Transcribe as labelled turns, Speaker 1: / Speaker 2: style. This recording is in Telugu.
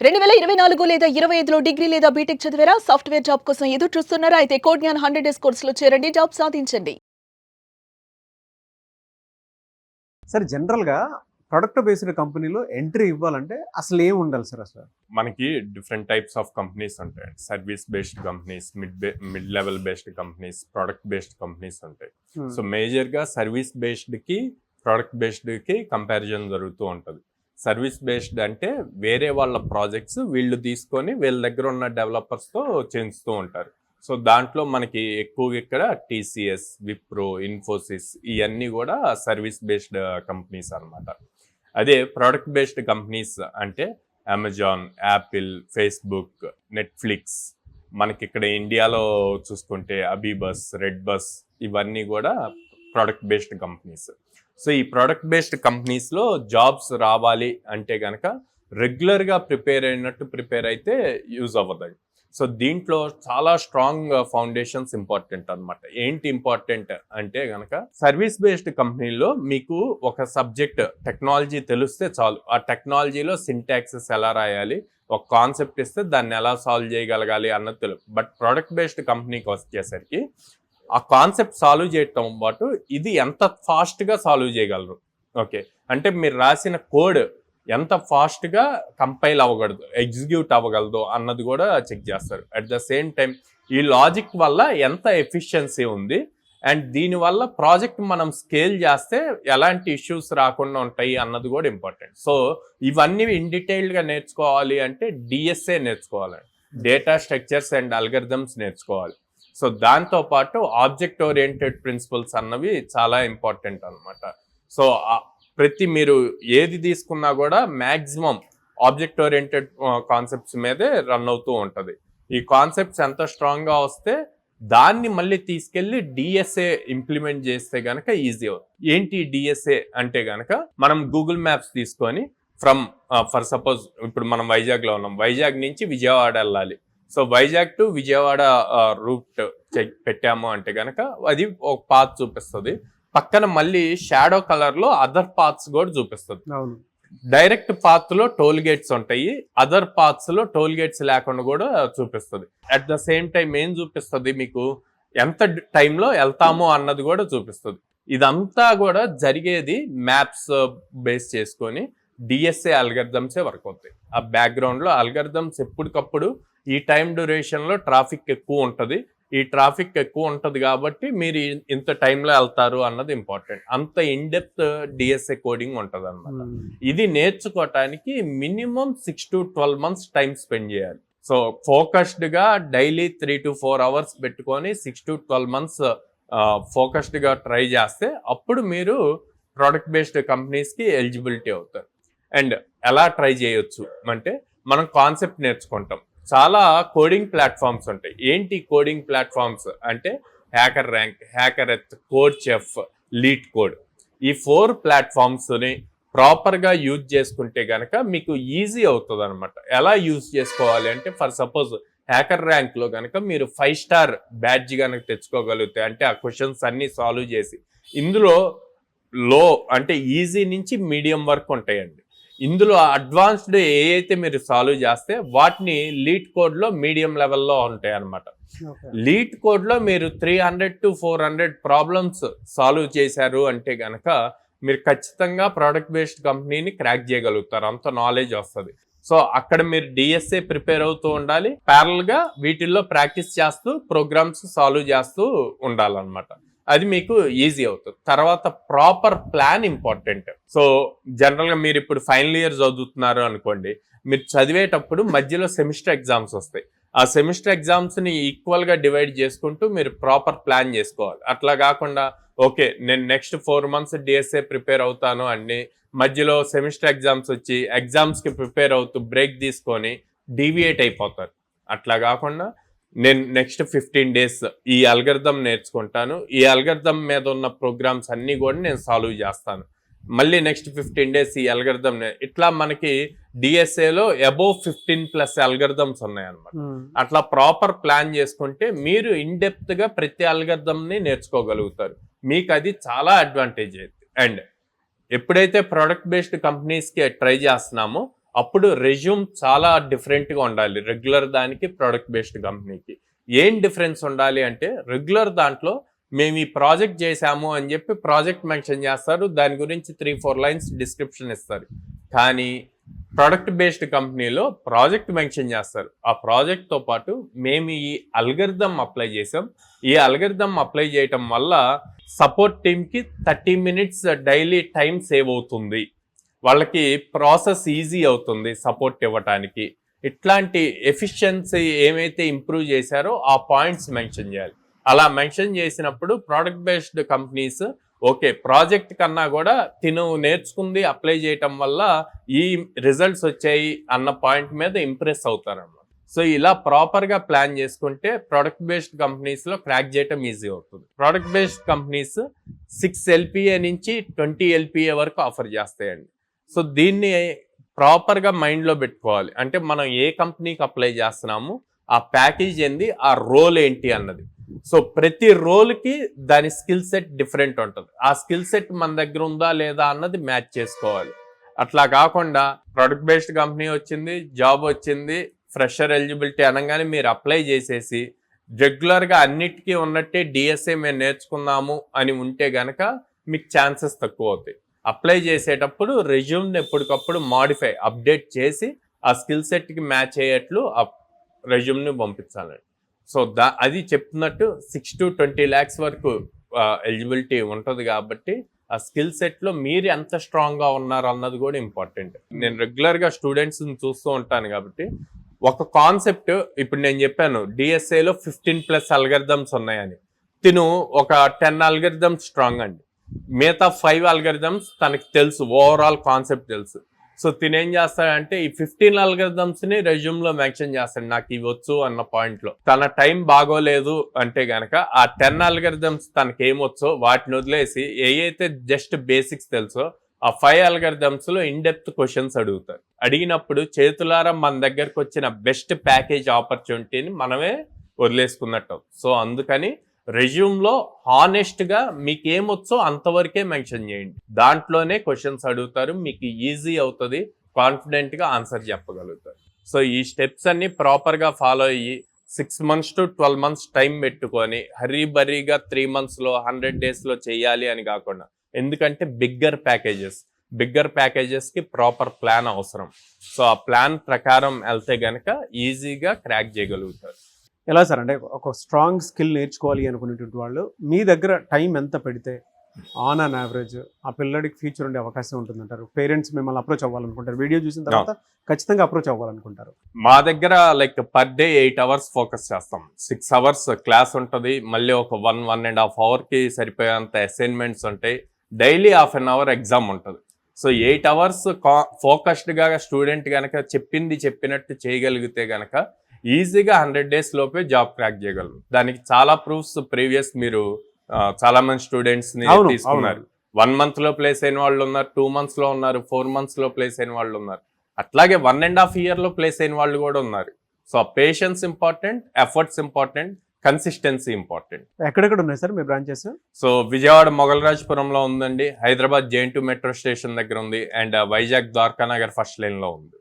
Speaker 1: 2024 లేదా 25లో డిగ్రీ లేదా బీటెక్ చదివారా? సాఫ్ట్‌వేర్ జాబ్ కోసం ఎదురు చూస్తున్నారా? అయితే కోడ్‌జ్ఞాన్ 100 డేస్ కోర్సులో చేరండి. జాబ్ సాధించండి.
Speaker 2: సార్ జనరల్‌గా ప్రొడక్ట్ బేస్డ్ కంపెనీలో ఎంట్రీ ఇవ్వాలంటే అసలు ఏం ఉండాలి సార్ అసలు?
Speaker 3: మనకి డిఫరెంట్ టైప్స్ ఆఫ్ కంపెనీస్ ఉంటాయి. Service based companies, mid level based companies, product based companies ఉంటాయి. సో మేజర్గా సర్వీస్ బేస్డ్కి ప్రొడక్ట్ బేస్డ్కి కంపారిజన్ జరుగుతూ ఉంటుంది. సర్వీస్ బేస్డ్ అంటే వేరే వాళ్ళ ప్రాజెక్ట్స్ వీళ్ళు తీసుకొని వీళ్ళ దగ్గర ఉన్న డెవలపర్స్తో చేయిస్తూ ఉంటారు. సో దాంట్లో మనకి ఎక్కువగా ఇక్కడ టీసీఎస్, విప్రో, ఇన్ఫోసిస్ ఇవన్నీ కూడా సర్వీస్ బేస్డ్ కంపెనీస్ అన్నమాట. అదే ప్రోడక్ట్ బేస్డ్ కంపెనీస్ అంటే అమెజాన్, యాపిల్, ఫేస్బుక్, నెట్ఫ్లిక్స్, మనకి ఇక్కడ ఇండియాలో చూసుకుంటే అబీబస్, రెడ్ బస్ ఇవన్నీ కూడా ప్రోడక్ట్ బేస్డ్ కంపెనీస్. సో ఈ ప్రోడక్ట్ బేస్డ్ కంపెనీస్లో జాబ్స్ రావాలి అంటే కనుక రెగ్యులర్గా ప్రిపేర్ అయితే యూజ్ అవ్వదు. సో దీంట్లో చాలా స్ట్రాంగ్ ఫౌండేషన్స్ ఇంపార్టెంట్ అనమాట. ఏంటి ఇంపార్టెంట్ అంటే కనుక సర్వీస్ బేస్డ్ కంపెనీలో మీకు ఒక సబ్జెక్ట్ టెక్నాలజీ తెలిస్తే చాలు. ఆ టెక్నాలజీలో సింటాక్సెస్ ఎలా రాయాలి, ఒక కాన్సెప్ట్ ఇస్తే దాన్ని ఎలా సాల్వ్ చేయగలగాలి అన్నది తెలుసు. బట్ ప్రోడక్ట్ బేస్డ్ కంపెనీకి వచ్చేసరికి ఆ కాన్సెప్ట్ సాల్వ్ చేయటం పాటు ఇది ఎంత ఫాస్ట్గా సాల్వ్ చేయగలరు. ఓకే, అంటే మీరు రాసిన కోడ్ ఎంత ఫాస్ట్గా కంపైల్ అవ్వగలదు, ఎగ్జిక్యూట్ అవ్వగలదు అన్నది కూడా చెక్ చేస్తారు. అట్ ద సేమ్ టైం ఈ లాజిక్ వల్ల ఎంత ఎఫిషియన్సీ ఉంది అండ్ దీనివల్ల ప్రాజెక్ట్ మనం స్కేల్ చేస్తే ఎలాంటి ఇష్యూస్ రాకుండా ఉంటాయి అన్నది కూడా ఇంపార్టెంట్. సో ఇవన్నీ ఇన్ డీటెయిల్డ్గా నేర్చుకోవాలి అంటే డిఎస్ఏ నేర్చుకోవాలి, డేటా స్ట్రక్చర్స్ అండ్ అల్గరిథమ్స్ నేర్చుకోవాలి. సో దాంతోపాటు ఆబ్జెక్ట్ ఓరియంటెడ్ ప్రిన్సిపల్స్ అన్నవి చాలా ఇంపార్టెంట్ అనమాట. సో ప్రతి మీరు ఏది తీసుకున్నా కూడా మ్యాక్సిమం ఆబ్జెక్ట్ ఓరియంటెడ్ కాన్సెప్ట్స్ మీదే రన్ అవుతూ ఉంటుంది. ఈ కాన్సెప్ట్స్ ఎంత స్ట్రాంగ్గా వస్తే దాన్ని మళ్ళీ తీసుకెళ్ళి డిఎస్ఏ ఇంప్లిమెంట్ చేస్తే గనక ఈజీ అవుతుంది. ఏంటి డిఎస్ఏ అంటే గనక మనం గూగుల్ మ్యాప్స్ తీసుకొని ఫర్ సపోజ్ ఇప్పుడు మనం వైజాగ్లో ఉన్నాం, వైజాగ్ నుంచి విజయవాడ వెళ్ళాలి. So Vizag to Vijayawada route పెట్టాము అంటే కనుక అది ఒక పాత్ చూపిస్తుంది, పక్కన మళ్ళీ షాడో కలర్ లో అదర్ పాత్స్ కూడా చూపిస్తుంది. డైరెక్ట్ పాత్ లో టోల్ గేట్స్ ఉంటాయి, అదర్ పాత్స్ లో టోల్ గేట్స్ లేకుండా కూడా చూపిస్తుంది. అట్ ద సేమ్ టైం ఏం చూపిస్తుంది, మీకు ఎంత టైంలో వెళ్తాము అన్నది కూడా చూపిస్తుంది. ఇదంతా కూడా జరిగేది మ్యాప్స్ బేస్ చేసుకొని డిఎస్ఏ అల్గరిథమ్సే వర్క్ అవుతాయి. ఆ బ్యాక్గ్రౌండ్ లో అల్గరిథమ్స్ ఎప్పటికప్పుడు ఈ టైం డ్యూరేషన్లో ట్రాఫిక్ ఎక్కువ ఉంటుంది, ఈ ట్రాఫిక్ ఎక్కువ ఉంటుంది కాబట్టి మీరు ఇంత టైంలో వెళ్తారు అన్నది ఇంపార్టెంట్. అంత ఇన్డెప్త్ డిఎస్ఏ కోడింగ్ ఉంటుంది అన్నమాట. ఇది నేర్చుకోవటానికి minimum 6 to 12 months time spend చేయాలి. సో ఫోకస్డ్గా డైలీ 3 to 4 hours పెట్టుకొని 6 to 12 months ఫోకస్డ్గా ట్రై చేస్తే అప్పుడు మీరు ప్రోడక్ట్ బేస్డ్ కంపెనీస్కి ఎలిజిబిలిటీ అవుతారు. అండ్ ఎలా ట్రై చేయొచ్చు అంటే మనం కాన్సెప్ట్ నేర్చుకుంటాం. చాలా కోడింగ్ ప్లాట్ఫామ్స్ ఉంటాయి. ఏంటి కోడింగ్ ప్లాట్ఫామ్స్ అంటే హ్యాకర్ ర్యాంక్, హ్యాకర్ ఎత్, కోడ్ చెఫ్, లీడ్ కోడ్, ఈ 4 ప్లాట్ఫామ్స్ని ప్రాపర్గా యూజ్ చేసుకుంటే కనుక మీకు ఈజీ అవుతుంది అనమాట. ఎలా యూజ్ చేసుకోవాలి అంటే ఫర్ సపోజ్ హ్యాకర్ ర్యాంక్లో కనుక మీరు 5 star బ్యాడ్జ్ కనుక తెచ్చుకోగలిగితే అంటే ఆ క్వశ్చన్స్ అన్నీ సాల్వ్ చేసి, ఇందులో లో అంటే ఈజీ నుంచి మీడియం వరకు ఉంటాయండి. ఇందులో అడ్వాన్స్డ్ ఏ అయితే మీరు సాల్వ్ చేస్తే వాటిని లీడ్ కోడ్లో మీడియం లెవెల్లో ఉంటాయి అన్నమాట. లీడ్ కోడ్లో మీరు 300 to 400 ప్రాబ్లమ్స్ సాల్వ్ చేశారు అంటే కనుక మీరు ఖచ్చితంగా ప్రోడక్ట్ బేస్డ్ కంపెనీని క్రాక్ చేయగలుగుతారు, అంత నాలెడ్జ్ వస్తుంది. సో అక్కడ మీరు డిఎస్ఏ ప్రిపేర్ అవుతూ ఉండాలి, ప్యారల్గా వీటిల్లో ప్రాక్టీస్ చేస్తూ ప్రోగ్రామ్స్ సాల్వ్ చేస్తూ ఉండాలన్నమాట. అది మీకు ఈజీ అవుతుంది. తర్వాత ప్రాపర్ ప్లాన్ ఇంపార్టెంట్. సో జనరల్గా మీరు ఇప్పుడు ఫైనల్ ఇయర్ చదువుతున్నారు అనుకోండి, మీరు చదివేటప్పుడు మధ్యలో సెమిస్టర్ ఎగ్జామ్స్ వస్తాయి. ఆ సెమిస్టర్ ఎగ్జామ్స్ని ఈక్వల్గా డివైడ్ చేసుకుంటూ మీరు ప్రాపర్ ప్లాన్ చేసుకోవాలి. అట్లా కాకుండా ఓకే నేను నెక్స్ట్ 4 months డిఎస్ఏ ప్రిపేర్ అవుతాను అని మధ్యలో సెమిస్టర్ ఎగ్జామ్స్ వచ్చి ఎగ్జామ్స్కి ప్రిపేర్ అవుతూ బ్రేక్ తీసుకొని డీవియేట్ అయిపోతారు. అట్లా కాకుండా నేను నెక్స్ట్ 15 days ఈ అల్గరిథం నేర్చుకుంటాను, ఈ అల్గరిథం మీద ఉన్న ప్రోగ్రామ్స్ అన్నీ కూడా నేను సాల్వ్ చేస్తాను, మళ్ళీ నెక్స్ట్ 15 days ఈ అల్గరిథం ఇట్లా మనకి డిఎస్ఏలో అబోవ్ 15+ అల్గరిథమ్స్ ఉన్నాయన్నమాట. అట్లా ప్రాపర్ ప్లాన్ చేసుకుంటే మీరు ఇన్ డెప్త్ గా ప్రతి అల్గరిథంని నేర్చుకోగలుగుతారు. మీకు అది చాలా అడ్వాంటేజ్ అవుతుంది. అండ్ ఎప్పుడైతే ప్రోడక్ట్ బేస్డ్ కంపెనీస్కి ట్రై చేస్తున్నామో అప్పుడు రెజ్యూమ్ చాలా డిఫరెంట్గా ఉండాలి రెగ్యులర్ దానికి ప్రొడక్ట్ బేస్డ్ కంపెనీకి. ఏం డిఫరెన్స్ ఉండాలి అంటే రెగ్యులర్ దాంట్లో మేము ఈ ప్రాజెక్ట్ చేశాము అని చెప్పి ప్రాజెక్ట్ మెన్షన్ చేస్తారు, దాని గురించి 3-4 లైన్స్ డిస్క్రిప్షన్ ఇస్తారు. కానీ ప్రొడక్ట్ బేస్డ్ కంపెనీలో ప్రాజెక్ట్ మెన్షన్ చేస్తారు. ఆ ప్రాజెక్ట్తో పాటు మేము ఈ అల్గరిథం అప్లై చేసాం, ఈ అల్గరిథం అప్లై చేయటం వల్ల సపోర్ట్ టీమ్కి 30 మినిట్స్ డైలీ టైం సేవ్ అవుతుంది, వాళ్ళకి ప్రాసెస్ ఈజీ అవుతుంది సపోర్ట్ ఇవ్వటానికి. ఇట్లాంటి ఎఫిషియన్సీ ఏమైతే ఇంప్రూవ్ చేశారో ఆ పాయింట్స్ మెన్షన్ చేయాలి. అలా మెన్షన్ చేసినప్పుడు product based companies okay project కన్నా కూడా తిను నేర్చుకుంది అప్లై చేయటం వల్ల ఈ రిజల్ట్స్ వచ్చాయి అన్న పాయింట్ మీద ఇంప్రెస్ అవుతారన్నమాట. సో ఇలా ప్రాపర్గా ప్లాన్ చేసుకుంటే ప్రోడక్ట్ బేస్డ్ కంపెనీస్లో క్రాక్ చేయటం ఈజీ అవుతుంది. ప్రోడక్ట్ బేస్డ్ కంపెనీస్ 6 LPA నుంచి 20 LPA వరకు ఆఫర్ చేస్తాయండి. సో దీన్ని ప్రాపర్గా మైండ్లో పెట్టుకోవాలి. అంటే మనం ఏ కంపెనీకి అప్లై చేస్తున్నాము, ఆ ప్యాకేజ్ ఏంది, ఆ రోల్ ఏంటి అన్నది. సో ప్రతి రోల్కి దాని స్కిల్ సెట్ డిఫరెంట్ ఉంటుంది. ఆ స్కిల్ సెట్ మన దగ్గర ఉందా లేదా అన్నది మ్యాచ్ చేసుకోవాలి. అట్లా కాకుండా ప్రొడక్ట్ బేస్డ్ కంపెనీ వచ్చింది, జాబ్ వచ్చింది, ఫ్రెషర్ ఎలిజిబిలిటీ అనగానే మీరు అప్లై చేసేసి రెగ్యులర్గా అన్నిటికీ ఉన్నట్టే డిఎస్ఏ మేము నేర్చుకున్నాము అని ఉంటే గనక మీకు ఛాన్సెస్ తక్కువ అవుతాయి. అప్లై చేసేటప్పుడు రెజ్యూమ్ని ఎప్పటికప్పుడు మాడిఫై అప్డేట్ చేసి ఆ స్కిల్ సెట్కి మ్యాచ్ అయ్యేట్లు ఆ రెజ్యూమ్ని పంపించాలండి. సో అది చెప్తున్నట్టు 6 to 20 lakhs వరకు ఎలిజిబిలిటీ ఉంటుంది కాబట్టి ఆ స్కిల్ సెట్లో మీరు ఎంత స్ట్రాంగ్గా ఉన్నారు అన్నది కూడా ఇంపార్టెంట్. నేను రెగ్యులర్గా స్టూడెంట్స్ని చూస్తూ ఉంటాను కాబట్టి ఒక కాన్సెప్ట్ ఇప్పుడు నేను చెప్పాను డిఎస్ఏలో 15+ అల్గరిథమ్స్ ఉన్నాయని, తిను ఒక 10 అల్గరిథమ్స్ స్ట్రాంగ్ అండి, మిగతా 5 అల్గరిథమ్స్ తనకి తెలుసు, ఓవరాల్ కాన్సెప్ట్ తెలుసు. సో తినేం చేస్తాడంటే ఈ 15 అల్గరిథమ్స్ని రెజ్యూమ్లో మెన్షన్ చేస్తాడు, నాకు ఇవి వచ్చు అన్న పాయింట్లో. తన టైం బాగోలేదు అంటే గనక ఆ 10 అల్గరిథమ్స్ తనకి ఏమొచ్చో వాటిని వదిలేసి ఏవైతే జస్ట్ బేసిక్స్ తెలుసో ఆ 5 అల్గరిథమ్స్లో ఇన్డెప్త్ క్వశ్చన్స్ అడుగుతారు. అడిగినప్పుడు చేతులారా మన దగ్గరకు వచ్చిన బెస్ట్ ప్యాకేజ్ ఆపర్చునిటీని మనమే వదిలేసుకున్నట్టు. సో అందుకని రెజ్యూమ్లో హానెస్ట్గా మీకు ఏమొచ్చో అంతవరకే మెన్షన్ చేయండి. దాంట్లోనే క్వశ్చన్స్ అడుగుతారు, మీకు ఈజీ అవుతుంది, కాన్ఫిడెంట్గా ఆన్సర్ చెప్పగలుగుతారు. సో ఈ స్టెప్స్ అన్ని ప్రాపర్గా ఫాలో అయ్యి 6 months to 12 months టైం పెట్టుకొని హరీబరీగా 3 monthsలో 100 daysలో చేయాలి అని కాకుండా, ఎందుకంటే బిగ్గర్ ప్యాకేజెస్కి ప్రాపర్ ప్లాన్ అవసరం. సో ఆ ప్లాన్ ప్రకారం వెళ్తే గనక ఈజీగా క్రాక్ చేయగలుగుతారు.
Speaker 2: ఎలా సార్ అంటే ఒక స్ట్రాంగ్ స్కిల్ నేర్చుకోవాలి అనుకునేటువంటి వాళ్ళు మీ దగ్గర టైం ఎంత పెడితే ఆన్ అన్ యావరేజ్ ఆ పిల్లడికి ఫ్యూచర్ ఉండే అవకాశం ఉంటుందంటారు? పేరెంట్స్ మిమ్మల్ని అప్రోచ్ అవ్వాలనుకుంటారు, వీడియో చూసిన తర్వాత ఖచ్చితంగా అప్రోచ్ అవ్వాలనుకుంటారు.
Speaker 3: మా దగ్గర like per day 8 hours focus చేస్తాం. 6 hours క్లాస్ ఉంటుంది, మళ్ళీ ఒక 1.5 hourకి సరిపోయేంత అసైన్మెంట్స్ ఉంటాయి, డైలీ 1/2 hour ఎగ్జామ్ ఉంటుంది. సో 8 hours ఫోకస్డ్గా స్టూడెంట్ కనుక చెప్పినట్టు చేయగలిగితే కనుక ఈజీగా 100 days లోపే జాబ్ క్రాక్ చేయగలరు. దానికి చాలా ప్రూఫ్స్ ప్రీవియస్ మీరు చాలా మంది స్టూడెంట్స్ ని తీసుకున్నారు. 1 month లో ప్లేస్ అయిన వాళ్ళు ఉన్నారు, 2 months లో ఉన్నారు, 4 months లో ప్లేస్ అయిన వాళ్ళు ఉన్నారు, అట్లాగే 1.5 year లో ప్లేస్ అయిన వాళ్ళు కూడా ఉన్నారు. So patience important, efforts important, consistency important.
Speaker 2: ఎక్కడెక్కడ ఉన్నాయి సార్ మీ బ్రాంచెస్?
Speaker 3: సో విజయవాడ మొగల్రాజ్పురంలో ఉందండి, హైదరాబాద్ JN2 మెట్రో స్టేషన్ దగ్గర ఉంది, and Vizag Dwarakanagar first line లో ఉంది.